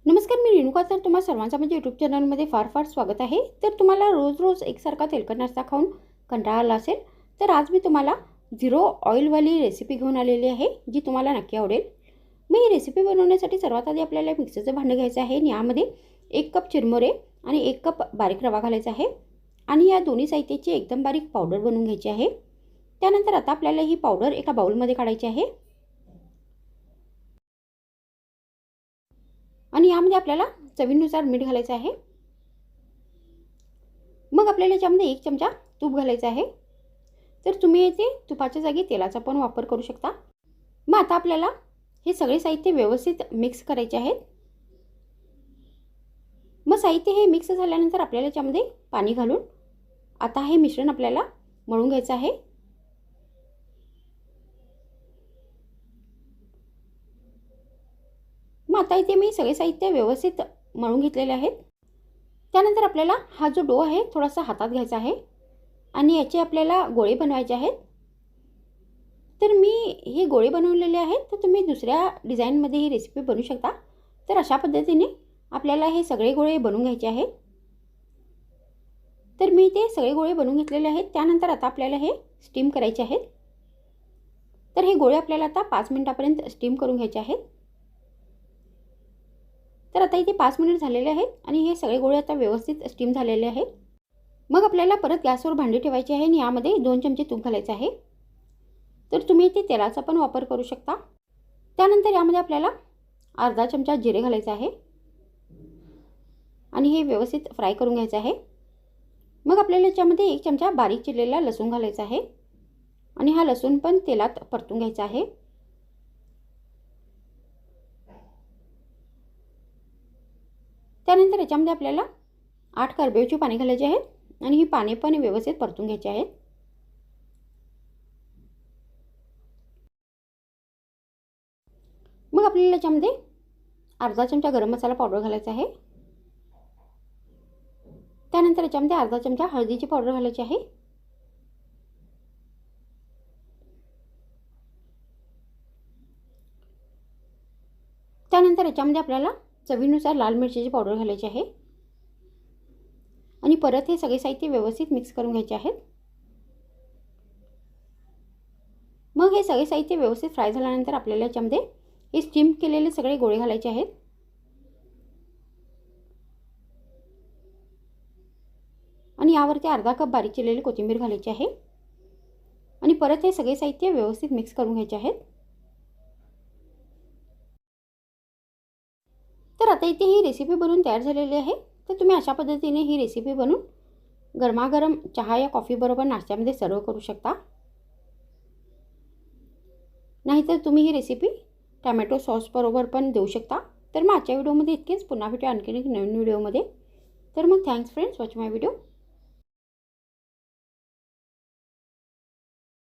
नमस्कार, मी रेणुका. तर तुम्हा सर्वांचं माझ्या यूट्यूब चॅनलमध्ये फार फार स्वागत आहे. तर तुम्हाला रोज रोज एकसारखा तेलकट नाश्ता खाऊन कंटाळा आला असेल, तर आज मी तुम्हाला झिरो ऑइलवाली रेसिपी घेऊन आलेली आहे, जी तुम्हाला नक्की आवडेल. मग ही रेसिपी बनवण्यासाठी सर्वात आधी आपल्याला मिक्सरचं भांडं घ्यायचं आहे आणि यामध्ये 1 कप चिरमुरे आणि 1 कप बारीक रवा घालायचा आहे आणि या दोन्ही साहित्याची एकदम बारीक पावडर बनवून घ्यायची आहे. त्यानंतर आता आपल्याला ही पावडर एका बाउलमध्ये काढायची आहे आणि यामध्ये आपल्याला चवीनुसार मीठ घालायचं आहे. मग आपल्याला याच्यामध्ये 1 चमचा तूप घालायचं आहे. तर तुम्ही येथे तुपाच्या जागी तेलाचा पण वापर करू शकता. मग आता आपल्याला हे सगळे साहित्य व्यवस्थित मिक्स करायचे आहेत. मग साहित्य हे मिक्स झाल्यानंतर आपल्याला याच्यामध्ये पाणी घालून आता हे मिश्रण आपल्याला मळून घ्यायचं आहे. मग आता इथे मी सगळे साहित्य व्यवस्थित मळून घेतलेले आहेत. त्यानंतर आपल्याला हा जो डो आहे थोडासा हातात घ्यायचा आहे आणि याचे आपल्याला गोळे बनवायचे आहेत. तर मी हे गोळे बनवलेले आहेत, तर तुम्ही दुसऱ्या डिझाईनमध्ये ही रेसिपी बनवू शकता. तर अशा पद्धतीने आपल्याला हे सगळे गोळे बनवून घ्यायचे आहेत. तर मी ते सगळे गोळे बनवून घेतलेले आहेत. त्यानंतर आता आपल्याला हे स्टीम करायचे आहेत. तर हे गोळे आपल्याला आता 5 मिनिटापर्यंत स्टीम करून घ्यायचे आहेत. तर आता इथे 5 मिनिट झालेले आहेत आणि हे सगळे गोळे आता व्यवस्थित स्टीम झालेले आहेत. मग आपल्याला परत गॅसवर भांडी ठेवायची आहे आणि यामध्ये 2 चमचे तूप घालायचे आहे. तर तुम्ही इथे तेलाचा पण वापर करू शकता. त्यानंतर यामध्ये आपल्याला अर्धा चमचा जिरे घालायचे आहे आणि हे व्यवस्थित फ्राय करून घ्यायचं आहे. मग आपल्याला याच्यामध्ये 1 चमचा बारीक चिरलेला लसूण घालायचा आहे आणि हा लसूण पण तेलात परतून घ्यायचा आहे. त्यानंतर याच्यामध्ये आपल्याला 8 करडईची पाने घालायची आहेत आणि ही पाने पण व्यवस्थित परतून घ्यायची आहेत. मग आपल्याला याच्यामध्ये अर्धा चमचा गरम मसाला पावडर घालायचा आहे. त्यानंतर याच्यामध्ये अर्धा चमचा हळदीची पावडर घालायची आहे. त्यानंतर याच्यामध्ये आपल्याला चवीनुसार लाल मिरचीची पावडर घालायची आहे आणि परत हे सगळे साहित्य व्यवस्थित मिक्स करून घ्यायचे आहेत. मग हे सगळे साहित्य व्यवस्थित फ्राय झाल्यानंतर आपल्याला याच्यामध्ये हे स्टीम केलेले सगळे गोळे घालायचे आहेत आणि यावरती अर्धा कप बारीक चिरलेली कोथिंबीर घालायची आहे आणि परत हे सगळे साहित्य व्यवस्थित मिक्स करून घ्यायचे आहेत. तर आता इथे ही रेसिपी बनवून तयार झालेली आहे. तर तुम्ही अशा पद्धतीने ही रेसिपी बनवून गरमागरम चहा या कॉफीबरोबर नाश्त्यामध्ये सर्व करू शकता. नाहीतर तुम्ही ही रेसिपी टोमॅटो सॉसबरोबर पण देऊ शकता. तर मग आजच्या व्हिडिओमध्ये इतकेच. पुन्हा भेटूया आणखीन एक नवीन व्हिडिओमध्ये. तर मग थँक्स फ्रेंड्स, वॉच माय व्हिडिओ.